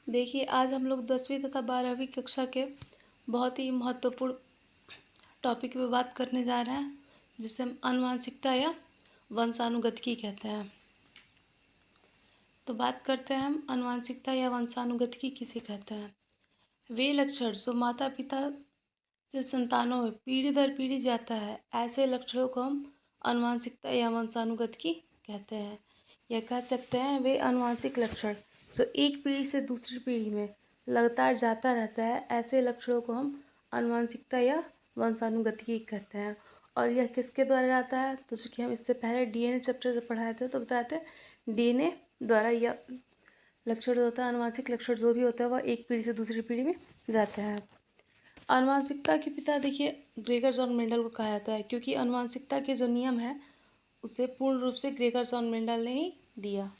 देखिए, आज हम लोग 10वीं तथा 12वीं कक्षा के बहुत ही महत्वपूर्ण टॉपिक पे बात करने जा रहे हैं, जिसे हम आनुवंशिकता या वंशानुगतिकी कहते हैं। तो बात करते हैं हम आनुवंशिकता या वंशानुगतिकी किसे कहते हैं। वे लक्षण जो माता-पिता से संतानों में पीढ़ी दर पीढ़ी जाता है, ऐसे लक्षणों को हम आनुवंशिकता या वंशानुगतिकी कहते हैं। या कह सकते हैं वे आनुवंशिक लक्षण जो एक पीढ़ी से दूसरी पीढ़ी में लगातार जाता रहता है, ऐसे लक्षणों को हम आनुवंशिकता या वंशानुगतिकी कहते हैं। और यह किसके द्वारा जाता है, तो चूँकि हम इससे पहले डीएनए चैप्टर जब पढ़ाए थे तो बताए थे डीएनए द्वारा यह लक्षण जो होता है, आनुवंशिक लक्षण जो भी होता है वह एक पीढ़ी से दूसरी पीढ़ी में जाता है। आनुवंशिकता के पिता देखिए ग्रेगर जॉन मेंडल को कहा जाता है, क्योंकि आनुवंशिकता के जो नियम है उसे पूर्ण रूप से ग्रेगर जॉन मेंडल ने ही दिया।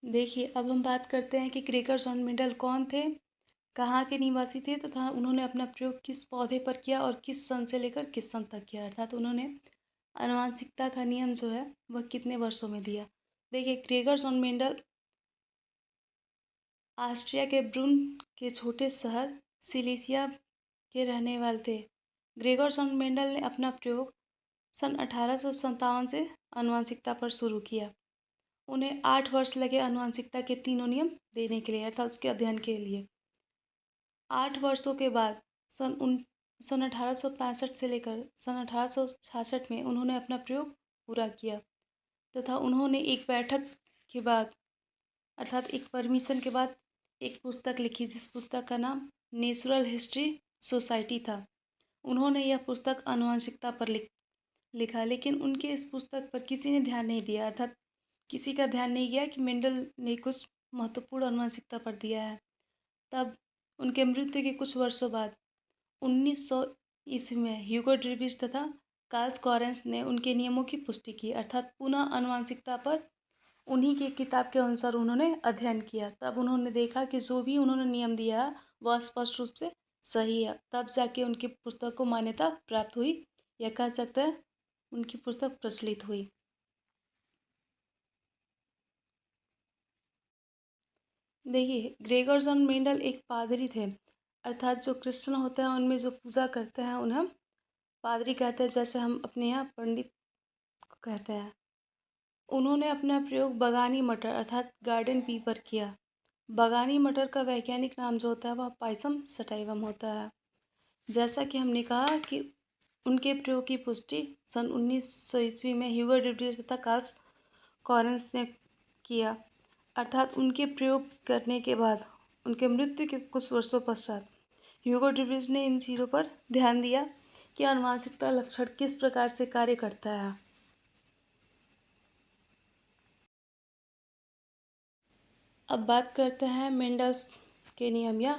देखिए, अब हम बात करते हैं कि ग्रेगर जॉन मेंडल कौन थे, कहाँ के निवासी थे तथा उन्होंने अपना प्रयोग किस पौधे पर किया और किस सन से लेकर किस सन तक किया, अर्थात उन्होंने आनुवंशिकता का नियम जो है वह कितने वर्षों में दिया। देखिए, ग्रेगर जॉन मेंडल ऑस्ट्रिया के ब्रुन के छोटे शहर सिलिसिया के रहने वाले थे। ग्रेगर जॉन मेंडल ने अपना प्रयोग सन 1857 से आनुवंशिकता पर शुरू किया। उन्हें 8 वर्ष लगे आनुवंशिकता के तीनों नियम देने के लिए, अर्थात उसके अध्ययन के लिए। 8 वर्षों के बाद सन 1865 से लेकर सन 1866 में उन्होंने अपना प्रयोग पूरा किया तथा उन्होंने एक बैठक के बाद, अर्थात एक परमिशन के बाद, एक पुस्तक लिखी जिस पुस्तक का नाम नेचुरल हिस्ट्री सोसाइटी था। उन्होंने यह पुस्तक आनुवंशिकता पर लिखा, लेकिन उनके इस पुस्तक पर किसी ने ध्यान नहीं दिया, अर्थात किसी का ध्यान नहीं गया कि मेंडल ने कुछ महत्वपूर्ण आनुवंशिकता पर दिया है। तब उनके मृत्यु के कुछ वर्षों बाद 1900 ईस्वी में ह्यूगो ड्रीबिश तथा कार्ल कॉरेंस ने उनके नियमों की पुष्टि की, अर्थात पुनः आनुवंशिकता पर उन्हीं की किताब के अनुसार उन्होंने अध्ययन किया। तब उन्होंने देखा कि जो भी उन्होंने नियम दिया है वह स्पष्ट रूप से सही है। तब जाके उनकी पुस्तक को मान्यता प्राप्त हुई, या कह सकते हैं उनकी पुस्तक प्रचलित हुई। देखिए, ग्रेगर जॉन मेंडल एक पादरी थे, अर्थात जो क्रिश्चियन होते हैं उनमें जो पूजा करते हैं उन्हें हम पादरी कहते हैं, जैसे हम अपने यहाँ पंडित को कहते हैं। उन्होंने अपना प्रयोग बगानी मटर अर्थात गार्डन पी पर किया। बगानी मटर का वैज्ञानिक नाम जो होता है वह पाइसम सटाइवम होता है। जैसा कि हमने कहा कि उनके प्रयोग की पुष्टि सन 1900 ईस्वी में ह्यूगो ड्यूबिश तथा कार्ल कॉरेंस ने किया, अर्थात उनके प्रयोग करने के बाद उनके मृत्यु के कुछ वर्षों पश्चात ह्यूगो ड्यूबिश ने इन चीज़ों पर ध्यान दिया कि आनुवंशिकता लक्षण किस प्रकार से कार्य करता है। अब बात करते हैं मेंडल्स के नियम या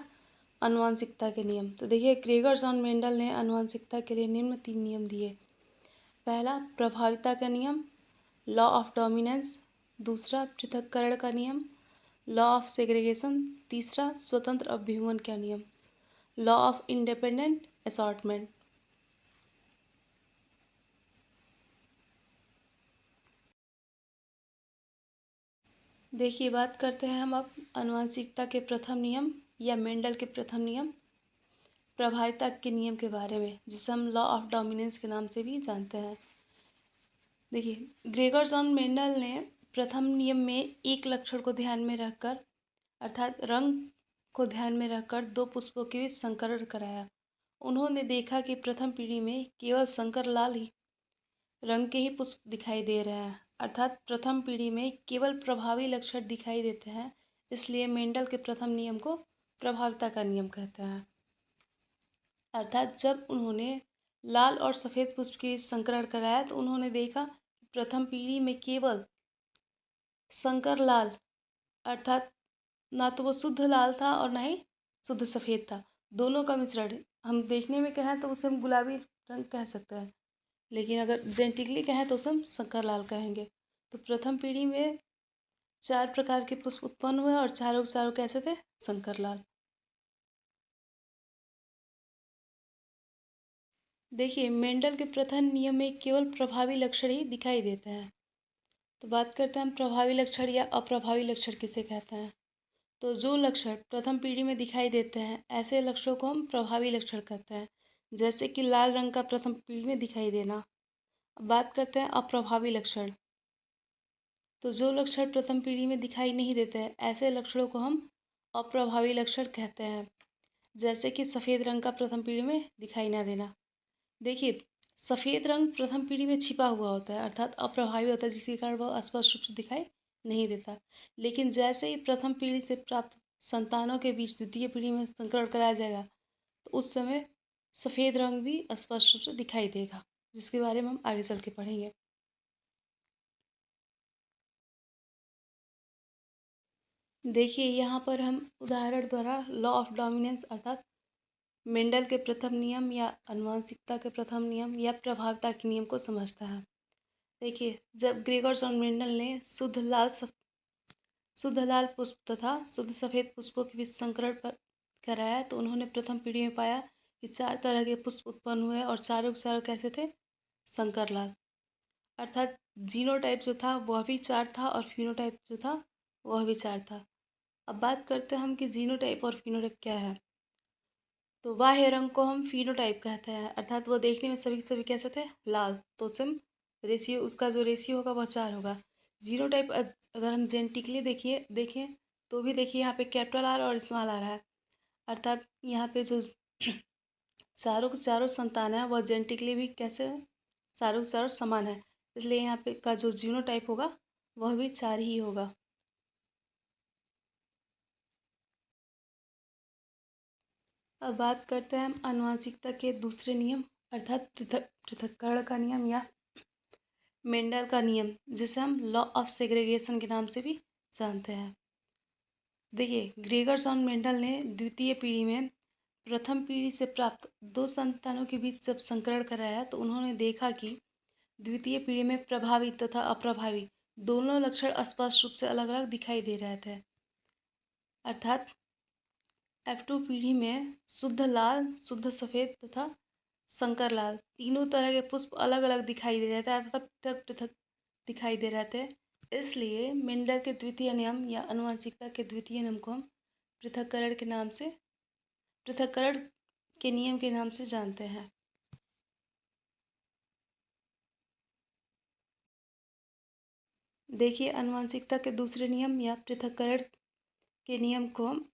आनुवंशिकता के नियम। तो देखिए, ग्रेगर जॉन मेंडल ने आनुवंशिकता के लिए निम्न 3 नियम दिए। पहला, प्रभाविता का नियम, लॉ ऑफ डोमिनेंस। दूसरा, पृथक्करण का नियम, लॉ ऑफ सेग्रीगेशन। तीसरा, स्वतंत्र अभ्युगम का नियम, लॉ ऑफ इंडिपेंडेंट असॉर्टमेंट। देखिए, बात करते हैं हम अब आनुवंशिकता के प्रथम नियम या मेंडल के प्रथम नियम, प्रभाविता के नियम के बारे में, जिसे हम लॉ ऑफ डोमिनेंस के नाम से भी जानते हैं। देखिए, ग्रेगर जॉन मेंडल ने प्रथम नियम में एक लक्षण को ध्यान में रखकर, अर्थात रंग को ध्यान में रखकर, दो पुष्पों के बीच संकरण कराया। उन्होंने देखा कि प्रथम पीढ़ी में केवल संकर लाल ही रंग के ही पुष्प दिखाई दे रहे हैं, अर्थात प्रथम पीढ़ी में केवल प्रभावी लक्षण दिखाई देते हैं। इसलिए मेंडल के प्रथम नियम को प्रभाविता का नियम कहते हैं। अर्थात जब उन्होंने लाल और सफ़ेद पुष्प के बीच संकरण कराया तो उन्होंने देखा कि प्रथम पीढ़ी में केवल संकर लाल, अर्थात ना तो वो शुद्ध लाल था और ना ही शुद्ध सफ़ेद था, दोनों का मिश्रण। हम देखने में कहें तो उसे हम गुलाबी रंग कह सकते हैं, लेकिन अगर जेनेटिकली कहें तो उसे हम संकर लाल कहेंगे। तो प्रथम पीढ़ी में 4 प्रकार के पुष्प उत्पन्न हुए और चारों के चारों कैसे थे, संकर लाल। देखिए, मेंडल के प्रथम नियम में केवल प्रभावी लक्षण ही दिखाई देते हैं। तो बात करते हैं हम प्रभावी लक्षण या अप्रभावी लक्षण किसे कहते हैं। तो जो लक्षण प्रथम पीढ़ी में दिखाई देते हैं ऐसे लक्षणों को हम प्रभावी लक्षण कहते हैं, जैसे कि लाल रंग का प्रथम पीढ़ी में दिखाई देना। अब बात करते हैं अप्रभावी लक्षण। तो जो लक्षण प्रथम पीढ़ी में दिखाई नहीं देते हैं ऐसे लक्षणों को हम अप्रभावी लक्षण कहते हैं, जैसे कि सफ़ेद रंग का प्रथम पीढ़ी में दिखाई ना देना। देखिए, सफ़ेद रंग प्रथम पीढ़ी में छिपा हुआ होता है, अर्थात अप्रभावी होता है, जिसके कारण वह स्पष्ट रूप से दिखाई नहीं देता। लेकिन जैसे ही प्रथम पीढ़ी से प्राप्त संतानों के बीच द्वितीय पीढ़ी में संकरण कराया जाएगा, तो उस समय सफ़ेद रंग भी स्पष्ट रूप से दिखाई देगा, जिसके बारे में हम आगे चल के पढ़ेंगे। देखिए, यहाँ पर हम उदाहरण द्वारा लॉ ऑफ डोमिनेंस अर्थात मेंडल के प्रथम नियम या आनुवंशिकता के प्रथम नियम या प्रभावता के नियम को समझते हैं। देखिए, जब ग्रेगर्स और मेंडल ने शुद्ध लाल पुष्प तथा शुद्ध सफ़ेद पुष्पों के बीच संकरण पर कराया, तो उन्होंने प्रथम पीढ़ी में पाया कि 4 तरह के पुष्प उत्पन्न हुए और चारों के चारों कैसे थे? संकर लाल। अर्थात जीनोटाइप जो था वह भी 4 था और फिनोटाइप जो था वह भी 4 था। अब बात करते हैं हम कि जीनोटाइप और फिनोटाइप क्या है। तो बाह्य रंग को हम फिनोटाइप कहते हैं, अर्थात वो देखने में सभी के सभी कैसे थे? लाल। तो सिम रेशियो, उसका जो रेशियो होगा वह 4 होगा। जीनोटाइप अगर हम जेनेटिकली देखें तो भी देखिए यहाँ पे कैपिटल आर और स्मॉल आर है, अर्थात यहाँ पे जो चारों के चारों संतान है वह जेनेटिकली भी कैसे है? चारों के चारों समान है, इसलिए यहाँ पे का जो जीनोटाइप होगा वह भी 4 ही होगा। अब बात करते हैं हम आनुवंशिकता के दूसरे नियम अर्थात पृथक्करण का नियम या मेंडल का नियम, जिसे हम लॉ ऑफ सेग्रीगेशन के नाम से भी जानते हैं। देखिए, ग्रेगर्स और मेंडल ने द्वितीय पीढ़ी में प्रथम पीढ़ी से प्राप्त 2 संतानों के बीच जब संकरण कराया, तो उन्होंने देखा कि द्वितीय पीढ़ी में प्रभावी तथा अप्रभावी दोनों लक्षण स्पष्ट रूप से अलग अलग दिखाई दे रहे थे। अर्थात F2 पीढ़ी में शुद्ध लाल, शुद्ध सफ़ेद तथा संकर लाल तीनों तरह के पुष्प अलग अलग दिखाई दे रहे थे, अर्थात पृथक पृथक दिखाई दे रहे थे। इसलिए मेंडल के द्वितीय नियम या आनुवंशिकता के द्वितीय नियम को हम पृथक्करण के नाम से पृथक्करण के नियम के नाम से जानते हैं। देखिए, आनुवंशिकता के दूसरे नियम या पृथक्करण के नियम को हम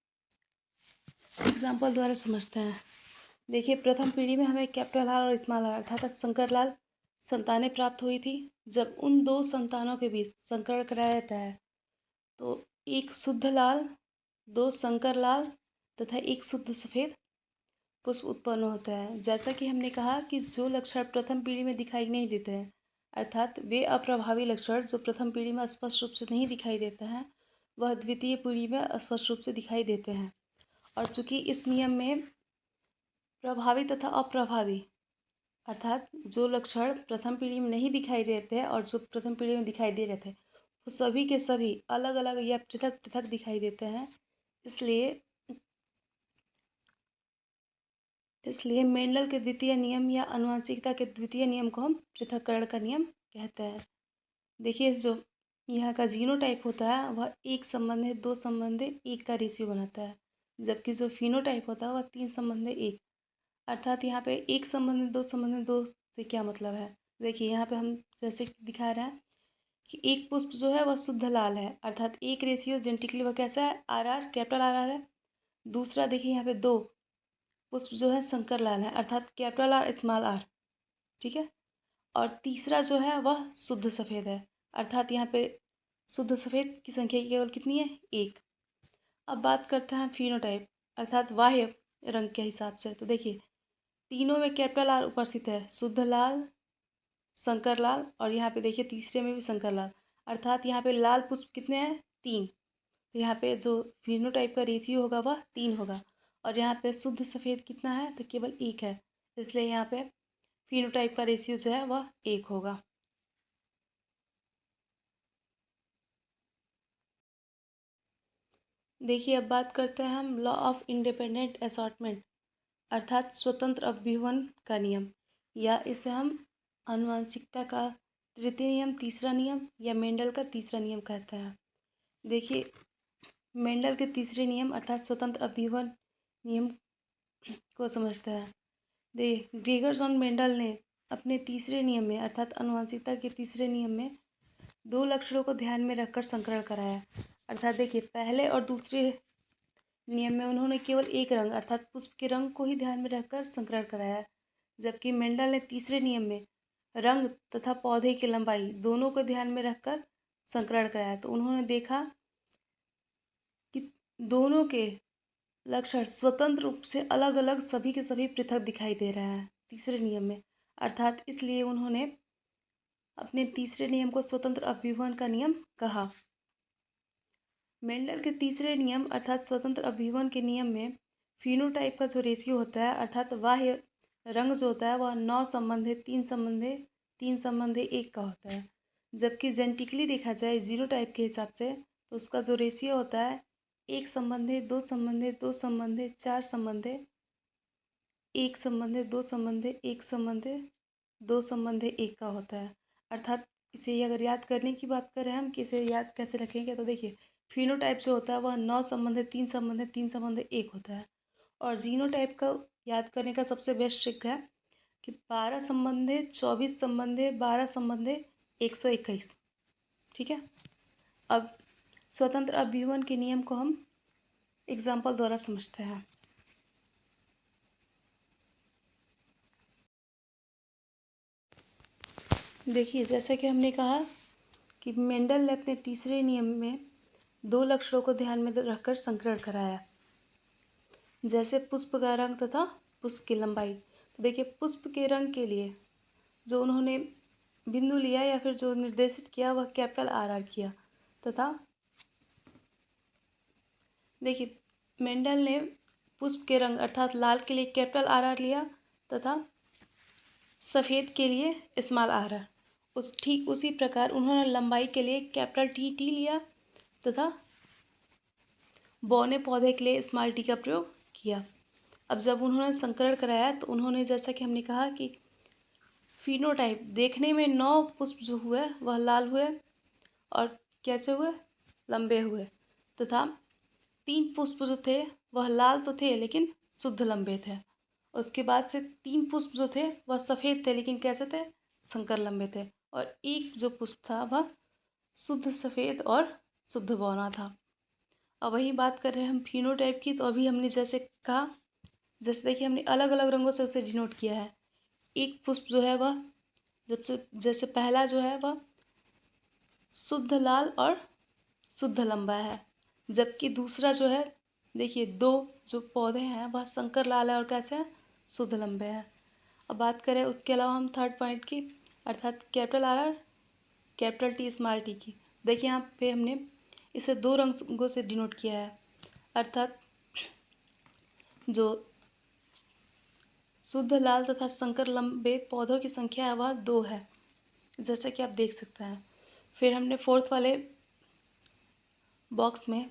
एग्जाम्पल द्वारा समझते हैं। देखिए, प्रथम पीढ़ी में हमें कैपिटल आर और स्मॉल आर अर्थात संकर लाल संतानें प्राप्त हुई थी। जब उन 2 संतानों के बीच संकरण कराया जाता है, तो एक शुद्ध लाल, 2 संकर लाल तथा एक शुद्ध सफ़ेद पुष्प उत्पन्न होता है। जैसा कि हमने कहा कि जो लक्षण प्रथम पीढ़ी में दिखाई नहीं देते हैं, अर्थात वे अप्रभावी लक्षण जो प्रथम पीढ़ी में स्पष्ट रूप से नहीं दिखाई देते हैं, वह द्वितीय पीढ़ी में स्पष्ट रूप से दिखाई देते हैं। और चूंकि इस नियम में प्रभावी तथा अप्रभावी अर्थात जो लक्षण प्रथम पीढ़ी में नहीं दिखाई देते हैं और जो प्रथम पीढ़ी में दिखाई दे रहे थे, वो सभी के सभी अलग अलग या पृथक पृथक दिखाई देते हैं। इसलिए इसलिए मेंडल के द्वितीय नियम या आनुवंशिकता के द्वितीय नियम को हम पृथक्करण का नियम कहते हैं। देखिए, जो यहाँ का जीनोटाइप होता है वह 1 संबंधित 2 संबंधित 1 का रेशियो बनाता है, जबकि जो फिनोटाइप होता है वह 3 संबंधित 1, अर्थात यहाँ पे 1 संबंधित 2 संबंधित 2 से क्या मतलब है। देखिए, यहाँ पे हम जैसे दिखा रहे हैं कि एक पुष्प जो है वह शुद्ध लाल है, अर्थात 1 रेशियो जेनेटिकली वह कैसा है? R are, capital R R है। दूसरा देखिए, यहाँ पे 2 पुष्प जो है संकर लाल है, अर्थात कैपिटल आर स्मॉल आर, ठीक है। और तीसरा जो है वह शुद्ध सफ़ेद है, अर्थात यहाँ पे शुद्ध सफ़ेद की संख्या केवल कितनी है? 1। अब बात करते हैं फिनोटाइप अर्थात बाह्य रंग के हिसाब से। तो देखिए, तीनों में कैपिटल आर उपस्थित है, शुद्ध लाल, संकर लाल और यहाँ पे देखिए तीसरे में भी संकर लाल, अर्थात यहाँ पे लाल पुष्प कितने हैं? 3। तो यहाँ पे जो फिनोटाइप का रेशियो होगा वह 3 होगा और यहाँ पे शुद्ध सफ़ेद कितना है? तो केवल 1 है, इसलिए यहाँ पे फिनोटाइप का रेशियो जो है वह 1 होगा। देखिए, अब बात करते हैं हम लॉ ऑफ इंडिपेंडेंट असॉर्टमेंट अर्थात स्वतंत्र अभ्युहन का नियम, या इसे हम आनुवंशिकता का तृतीय नियम, तीसरा नियम या मेंडल का तीसरा नियम कहता है। देखिए, मेंडल के तीसरे नियम अर्थात स्वतंत्र अभिवन नियम को समझता है। ग्रेगर्स और मेंडल ने अपने तीसरे नियम में अर्थात आनुवंशिकता के तीसरे नियम में दो लक्षणों को ध्यान में रखकर संकरण कराया। अर्थात देखिए, पहले और दूसरे नियम में उन्होंने केवल एक रंग अर्थात पुष्प के रंग को ही ध्यान में रखकर संकरण कराया, जबकि मेंडल ने तीसरे नियम में रंग तथा पौधे की लंबाई दोनों को ध्यान में रखकर संकरण कराया। तो उन्होंने देखा कि दोनों के लक्षण स्वतंत्र रूप से अलग अलग सभी के सभी पृथक दिखाई दे रहे हैं तीसरे नियम में। अर्थात इसलिए उन्होंने अपने तीसरे नियम को स्वतंत्र अभिवन का नियम कहा। मेंडल के तीसरे नियम अर्थात स्वतंत्र अभिवन के नियम में फिनोटाइप का जो रेशियो होता है अर्थात बाह्य रंग जो होता है वह 9 संबंधे 3 संबंधे 1 का होता है, जबकि जेनेटिकली देखा जाए जीनोटाइप के हिसाब से तो उसका जो रेशियो होता है 1 संबंधे 2 संबंधे 2 संबंधे 4 संबंधे 1 संबंधे 2 संबंधे 1 संबंधे 2 संबंधे 1 का होता है। अर्थात इसे अगर याद करने की बात करें हम कि इसे याद कैसे रखेंगे, तो देखिए, फिनोटाइप जो होता है वह 9 संबंधे 3 संबंधे 1 होता है, और जीनोटाइप का याद करने का सबसे बेस्ट ट्रिक है कि 12 संबंधे 24 संबंधे 12 संबंधे 121। ठीक है। अब स्वतंत्र अभिवन के नियम को हम एग्जाम्पल द्वारा समझते हैं। देखिए, जैसे कि हमने कहा कि मेंडल ने अपने तीसरे नियम में दो लक्षणों को ध्यान में रखकर संकरण कराया, जैसे पुष्प का रंग तथा पुष्प की लंबाई। तो देखिए, पुष्प के रंग के लिए जो उन्होंने बिंदु लिया या फिर जो निर्देशित किया वह कैपिटल आर किया, तथा देखिए, मेंडल ने पुष्प के रंग अर्थात लाल के लिए कैपिटल आर लिया तथा सफ़ेद के लिए स्मॉल आर। ठीक उसी प्रकार उन्होंने लंबाई के लिए कैपिटल टी लिया तथा बौने पौधे के लिए स्मॉल टी का प्रयोग किया। अब जब उन्होंने संकरण कराया तो उन्होंने, जैसा कि हमने कहा कि फिनोटाइप देखने में 9 पुष्प जो हुए वह लाल हुए और कैसे हुए, लंबे हुए, तथा 3 पुष्प जो थे वह लाल तो थे लेकिन शुद्ध लंबे थे। उसके बाद से 3 पुष्प जो थे वह सफ़ेद थे लेकिन कैसे थे, संकर लंबे थे, और एक जो पुष्प था वह शुद्ध सफ़ेद और शुद्ध बौना था। अब वही बात कर रहे हैं हम फिनोटाइप की, तो अभी हमने जैसे कहा, जैसे देखिए हमने अलग अलग रंगों से उसे डिनोट किया है। एक पुष्प जो है वह जैसे पहला जो है वह शुद्ध लाल और शुद्ध लंबा है, जबकि दूसरा जो है, देखिए, 2 जो पौधे हैं वह संकर लाल है और कैसे हैं, शुद्ध लंबे हैं। अब बात करें उसके अलावा हम थर्ड पॉइंट की अर्थात capital R capital T small T की। देखिए, यहाँ पे हमने इसे 2 रंगों से डिनोट किया है, अर्थात जो शुद्ध लाल तथा संकर लंबे पौधों की संख्या है वह 2 है, जैसा कि आप देख सकते हैं। फिर हमने फोर्थ वाले बॉक्स में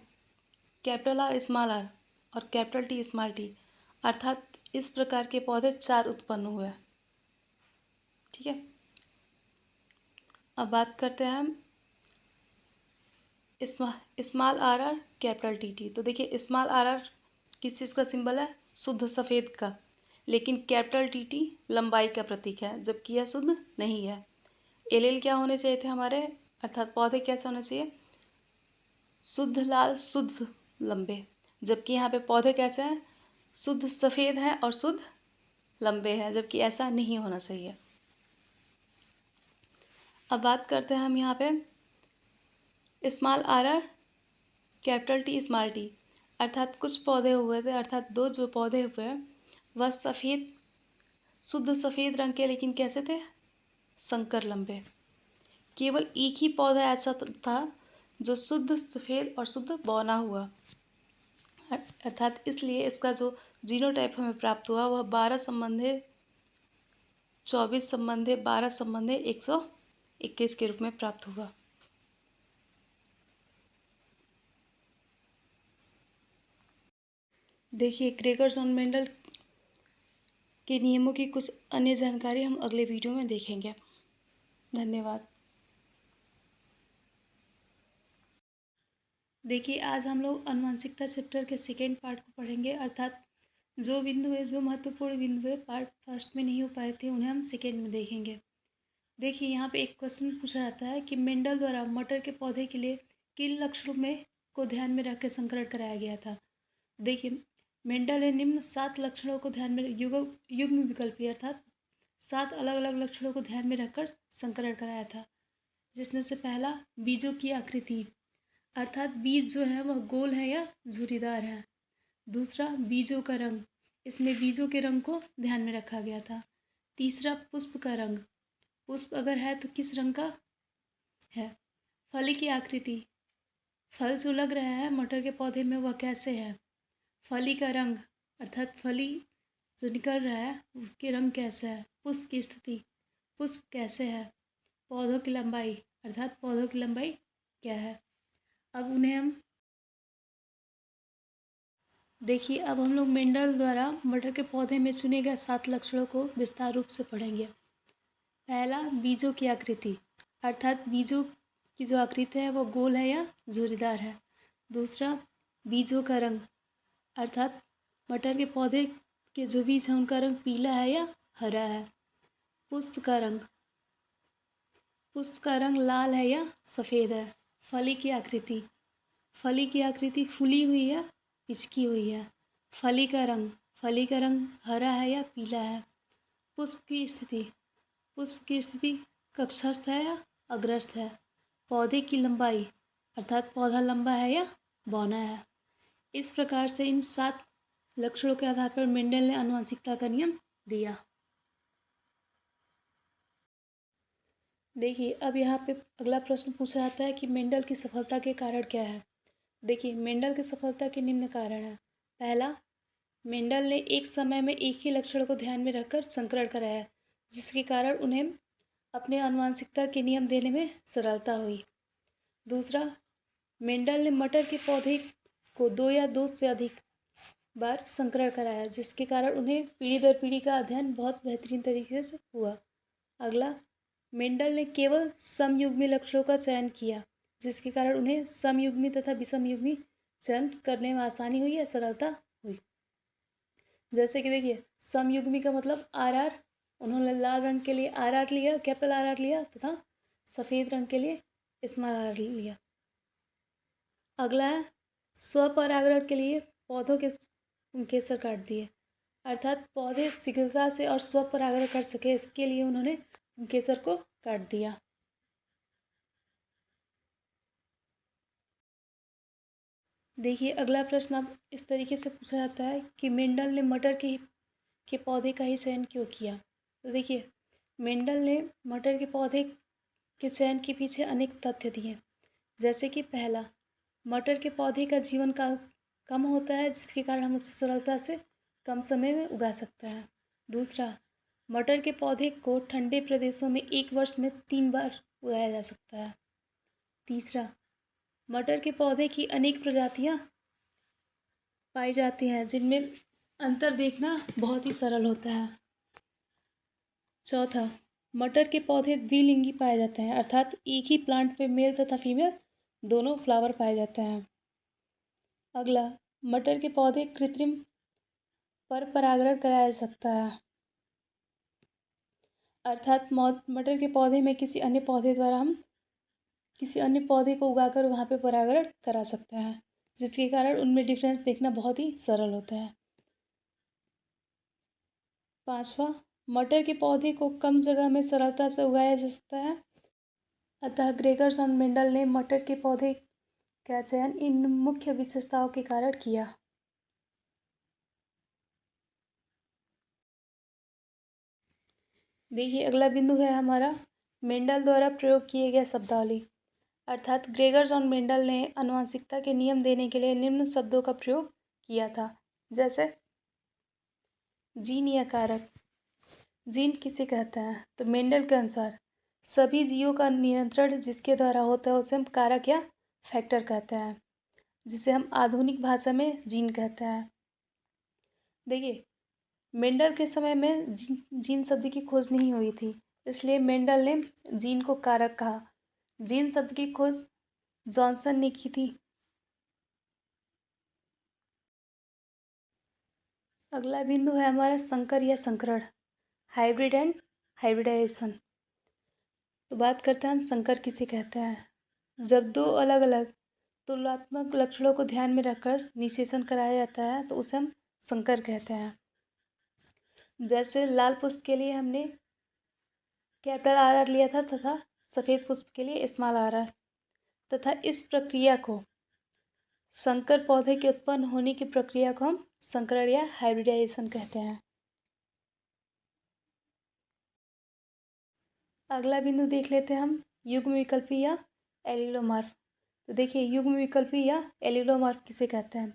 कैपिटल आर स्मॉल आर और कैपिटल टी स्मॉल टी अर्थात इस प्रकार के पौधे 4 उत्पन्न हुए। ठीक है। अब बात करते हैं हम स्मॉल आर कैपिटल टी। तो देखिए, स्मॉल आर किस चीज़ का सिंबल है, शुद्ध सफ़ेद का, लेकिन कैपिटल टी लंबाई का प्रतीक है, जबकि यह शुद्ध नहीं है। एल क्या होने चाहिए थे हमारे, अर्थात पौधे कैसे होने चाहिए, शुद्ध लाल शुद्ध लंबे, जबकि यहाँ पे पौधे कैसे हैं, शुद्ध सफ़ेद हैं और शुद्ध लंबे हैं, जबकि ऐसा नहीं होना चाहिए। अब बात करते हैं हम यहाँ पे small are capital T small T, अर्थात कुछ पौधे हुए थे, अर्थात 2 जो पौधे हुए वह सफ़ेद शुद्ध सफ़ेद रंग के, लेकिन कैसे थे, संकर लंबे। केवल एक ही पौधा ऐसा था जो शुद्ध सफ़ेद और शुद्ध बौना हुआ, अर्थात इसलिए इसका जो जीनोटाइप हमें प्राप्त हुआ वह 12 संबंधे 24 संबंधे 12 संबंधे 121 के रूप में प्राप्त हुआ। देखिए, ग्रेगर्स और मेंडल के नियमों की कुछ अन्य जानकारी हम अगले वीडियो में देखेंगे। धन्यवाद। देखिए, आज हम लोग आनुवंशिकता चैप्टर के सेकेंड पार्ट को पढ़ेंगे, अर्थात जो बिंदु है, जो महत्वपूर्ण बिंदु है पार्ट फर्स्ट में नहीं हो पाए थे, उन्हें हम सेकेंड में देखेंगे। देखिए, यहाँ पे एक क्वेश्चन पूछा जाता है कि मेंडल द्वारा मटर के पौधे के लिए किन लक्षणों में को ध्यान में रख के संकरण कराया गया था। देखिए, मेंडल ने निम्न 7 लक्षणों को ध्यान में युग्म विकल्पी अर्थात 7 अलग अलग लक्षणों को ध्यान में रखकर संकरण कराया था, जिसमें से पहला बीजों की आकृति, अर्थात बीज जो है वह गोल है या झुर्रीदार है। दूसरा बीजों का रंग, इसमें बीजों के रंग को ध्यान में रखा गया था। तीसरा पुष्प का रंग, पुष्प अगर है तो किस रंग का है। फली की आकृति, फल जो लग रहा है मटर के पौधे में वह कैसे है। फली का रंग, अर्थात फली जो निकल रहा है उसके रंग कैसा है। पुष्प की स्थिति, पुष्प कैसे है। पौधों की लंबाई, अर्थात पौधों की लंबाई क्या है। अब उन्हें हम देखिए, अब हम लोग मेंडल द्वारा मटर के पौधे में चुने गए 7 लक्षणों को विस्तार रूप से पढ़ेंगे। पहला बीजों की आकृति, अर्थात बीजों की जो आकृति है वो गोल है या झुर्रीदार है। दूसरा बीजों का रंग, अर्थात मटर के पौधे के जो बीज हैं उनका रंग पीला है या हरा है। पुष्प का रंग, पुष्प का रंग लाल है या सफ़ेद है। फली की आकृति, फली की आकृति फूली हुई है पिचकी हुई है। फली का रंग, फली का रंग हरा है या पीला है। पुष्प की स्थिति, पुष्प की स्थिति कक्षस्थ है या अग्रस्थ है। पौधे की लंबाई, अर्थात पौधा लंबा है या बौना है। इस प्रकार से इन 7 लक्षणों के आधार पर मेंडल ने आनुवंशिकता का नियम दिया। देखिए, अब यहाँ पे अगला प्रश्न पूछा जाता है कि मेंडल की सफलता के कारण क्या है। देखिए, मेंडल की सफलता के निम्न कारण है। पहला, मेंडल ने एक समय में एक ही लक्षण को ध्यान में रखकर संकरण कराया, जिसके कारण उन्हें अपने आनुवंशिकता के नियम देने में सरलता हुई। दूसरा, मेंडल ने मटर के पौधे को 2 या 2 से अधिक बार संकरण कराया, जिसके कारण उन्हें पीढ़ी दर पीढ़ी का अध्ययन बहुत बेहतरीन तरीके से हुआ। अगला, मेंडल ने केवल समयुग्मी लक्षणों का चयन किया, जिसके कारण उन्हें समयुग्मी तथा विषमयुग्मी चयन करने में आसानी हुई या सरलता हुई। जैसे कि देखिए, समयुग्मी का मतलब RR, उन्होंने लाल रंग के लिए RR लिया, कैपिटल RR लिया तथा सफ़ेद रंग के लिए स्मॉल r लिया। अगला है स्वपरागण के लिए पौधों के केसर काट दिए, अर्थात पौधे शीघ्रता से और स्वपरागण कर सके, इसके लिए उन्होंने केसर को काट दिया। देखिए, अगला प्रश्न अब इस तरीके से पूछा जाता है कि मेंडल ने मटर के पौधे का ही चयन क्यों किया। तो देखिए, मेंडल ने मटर के पौधे के चयन के पीछे अनेक तथ्य दिए। जैसे कि पहला, मटर के पौधे का जीवन काल कम होता है, जिसके कारण हम उसे सरलता से कम समय में उगा सकते हैं। दूसरा, मटर के पौधे को ठंडे प्रदेशों में 1 वर्ष में 3 बार उगाया जा सकता है। तीसरा, मटर के पौधे की अनेक प्रजातियां पाई जाती हैं, जिनमें अंतर देखना बहुत ही सरल होता है। चौथा, मटर के पौधे द्विलिंगी पाए जाते हैं, अर्थात एक ही प्लांट पे मेल तथा फीमेल दोनों फ्लावर पाए जाते हैं। अगला, मटर के पौधे कृत्रिम पर परागण कराया जा सकता है, अर्थात मटर के पौधे में किसी अन्य पौधे द्वारा हम किसी अन्य पौधे को उगाकर वहाँ पे परागण करा सकते हैं, जिसके कारण उनमें डिफरेंस देखना बहुत ही सरल होता है। पांचवा, मटर के पौधे को कम जगह में सरलता से उगाया जा सकता है, अतः ग्रेगर्स और मेंडल ने मटर के पौधे का चयन इन मुख्य विशेषताओं के कारण किया। देखिए, अगला बिंदु है हमारा मेंडल द्वारा प्रयोग किए गए शब्दावली, अर्थात ग्रेगर्स और मेंडल ने आनुवंशिकता के नियम देने के लिए निम्न शब्दों का प्रयोग किया था। जैसे जीन या कारक, जीन किसे कहते हैं तो मेंडल के अनुसार सभी जीवों का नियंत्रण जिसके द्वारा होता है उसे हम कारक या फैक्टर कहते हैं, जिसे हम आधुनिक भाषा में जीन कहते हैं। देखिए, मेंडल के समय में जीन शब्द की खोज नहीं हुई थी, इसलिए मेंडल ने जीन को कारक कहा। जीन शब्द की खोज जॉनसन ने की थी। अगला बिंदु है हमारा संकर या संकरण, हाइब्रिड एंड हाइब्रिडाइजेशन। तो बात करते हैं हम संकर किसे कहते हैं। जब दो अलग अलग तुलनात्मक लक्षणों को ध्यान में रखकर निषेचन कराया जाता है तो उसे हम संकर कहते हैं। जैसे लाल पुष्प के लिए हमने कैपिटल आर आर लिया था तथा सफ़ेद पुष्प के लिए स्मॉल आर आर, तथा इस प्रक्रिया को संकर पौधे के उत्पन्न होने की प्रक्रिया को हम संकरण या हाइब्रिडाइजेशन कहते हैं। अगला बिंदु देख लेते हैं हम युग्म विकल्पी या एलिलोमॉर्फ। तो देखिए युग्म विकल्पी या एलिलोमॉर्फ किसे कहते हैं।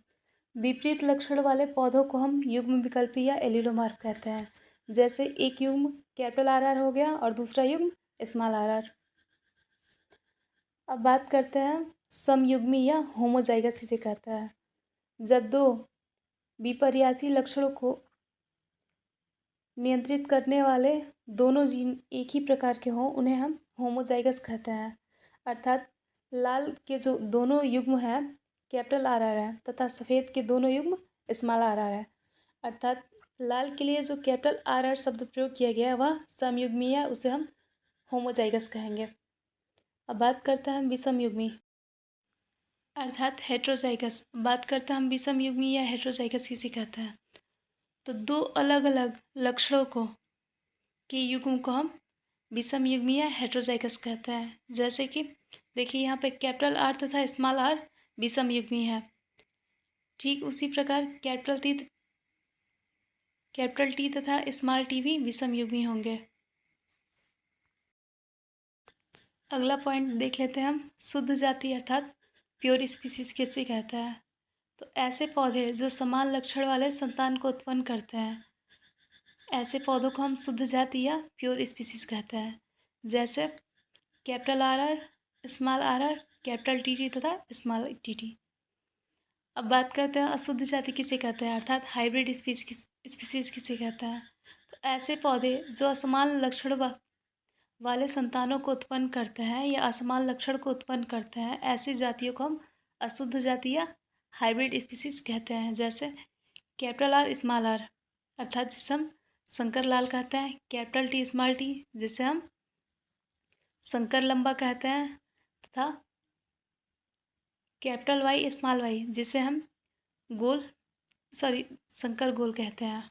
विपरीत लक्षण वाले पौधों को हम युग्म विकल्पी या एलिलोमॉर्फ कहते हैं। जैसे एक युग्म कैपिटल आर आर हो गया और दूसरा युग्म स्मॉल आर आर। अब बात करते हैं समयुग्मी या होमोजाइगस किसे कहता है। जब दो विपर्यासी लक्षणों को नियंत्रित करने वाले दोनों जीन एक ही प्रकार के हों उन्हें हम होमोजाइगस कहते हैं। अर्थात लाल के जो दोनों युग्म हैं कैपिटल आर आर है तथा सफ़ेद के दोनों युग्म स्मॉल आर आर है। अर्थात लाल के लिए जो कैपिटल आर आर शब्द प्रयोग किया गया है वह समयुग्मी है, उसे हम होमोजाइगस कहेंगे। अब बात करते हैं हम विषमयुग्मी अर्थात हेट्रोजाइगस। बात करते हैं हम विषमयुग्मी या हेट्रोजाइगस किसे कहते हैं। तो दो अलग अलग लक्षणों के युग्म को हम विषमयुग्मी या हेट्रोजाइगस कहते हैं। जैसे कि देखिए यहाँ पे कैपिटल आर तथा स्मॉल आर विषमयुग्मी है। ठीक उसी प्रकार कैपिटल टी तथा स्मॉल टी भी विषमयुग्मी होंगे। अगला पॉइंट देख लेते हैं हम शुद्ध जाति अर्थात प्योर स्पीसीज किसे कहता है। तो ऐसे पौधे जो समान लक्षण वाले संतान को उत्पन्न करते हैं, ऐसे पौधों को हम शुद्ध जाति या प्योर स्पीसीज कहते हैं। जैसे capital R R, small r are, capital T T तथा स्मॉल टी टी। अब बात करते हैं अशुद्ध जाति किसे कहते हैं अर्थात हाइब्रिड स्पीसीज किसे कहता है। तो ऐसे पौधे जो असमान लक्षण वाले संतानों को उत्पन्न करते हैं या असमान लक्षण को उत्पन्न करते हैं, ऐसी जातियों को हम अशुद्ध जाति या हाइब्रिड स्पीसीज कहते हैं। जैसे कैपिटल आर स्मॉल आर अर्थात जिसे हम संकर लाल कहते हैं, कैपिटल टी स्मॉल टी जिसे हम संकर लंबा कहते हैं, तथा कैपिटल वाई स्मॉल वाई जिसे हम संकर गोल कहते हैं।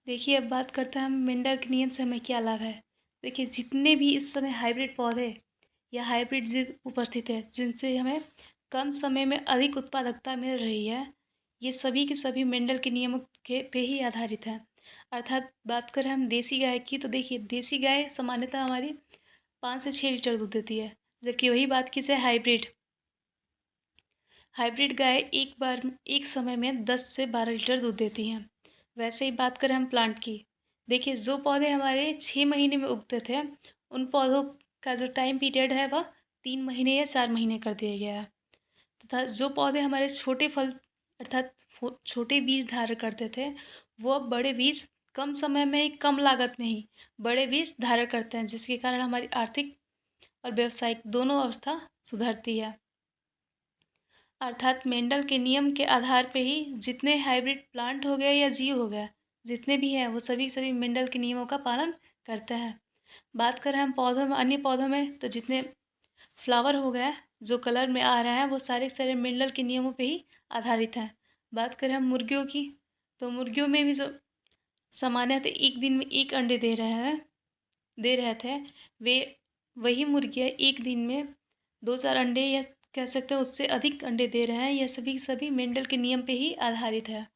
देखिए अब बात करते हैं हम मेंडल के नियम से हमें क्या लाभ है। देखिए जितने भी इस समय हाइब्रिड पौधे या हाइब्रिड जीव उपस्थित है जिनसे हमें कम समय में अधिक उत्पादकता मिल रही है, ये सभी के सभी मेंडल के नियमों के पे ही आधारित है। अर्थात बात करें हम देसी गाय की, तो देखिए देसी गाय सामान्यतः हमारी 5 से 6 लीटर दूध देती है, जबकि वही बात की जाए हाइब्रिड गाय एक समय में 10 से 12 लीटर दूध देती हैं। वैसे ही बात करें हम प्लांट की, देखिए जो पौधे हमारे 6 महीने में उगते थे उन पौधों का जो टाइम पीरियड है वह 3 महीने या 4 महीने कर दिया गया है। तथा जो पौधे हमारे छोटे फल अर्थात छोटे बीज धारण करते थे वो अब बड़े बीज कम समय में ही कम लागत में ही बड़े बीज धारण करते हैं, जिसके कारण हमारी आर्थिक और व्यावसायिक दोनों अवस्था सुधरती है। अर्थात मेंडल के नियम के आधार पे ही जितने हाइब्रिड प्लांट हो गए या जीव हो गया जितने भी हैं वो सभी मेंडल के नियमों का पालन करते हैं। बात करें हम पौधों में, अन्य पौधों में, तो जितने फ्लावर हो गए जो कलर में आ रहे हैं वो सारे मेंडल के नियमों पे ही आधारित हैं। बात करें हम मुर्गियों की, तो मुर्गियों में भी जो सामान्यतः एक दिन में 1 अंडे दे रहे थे, वे वही मुर्गियाँ एक दिन में 2-4 अंडे या कह सकते हैं उससे अधिक अंडे दे रहे हैं। यह सभी मेंडल के नियम पे ही आधारित है।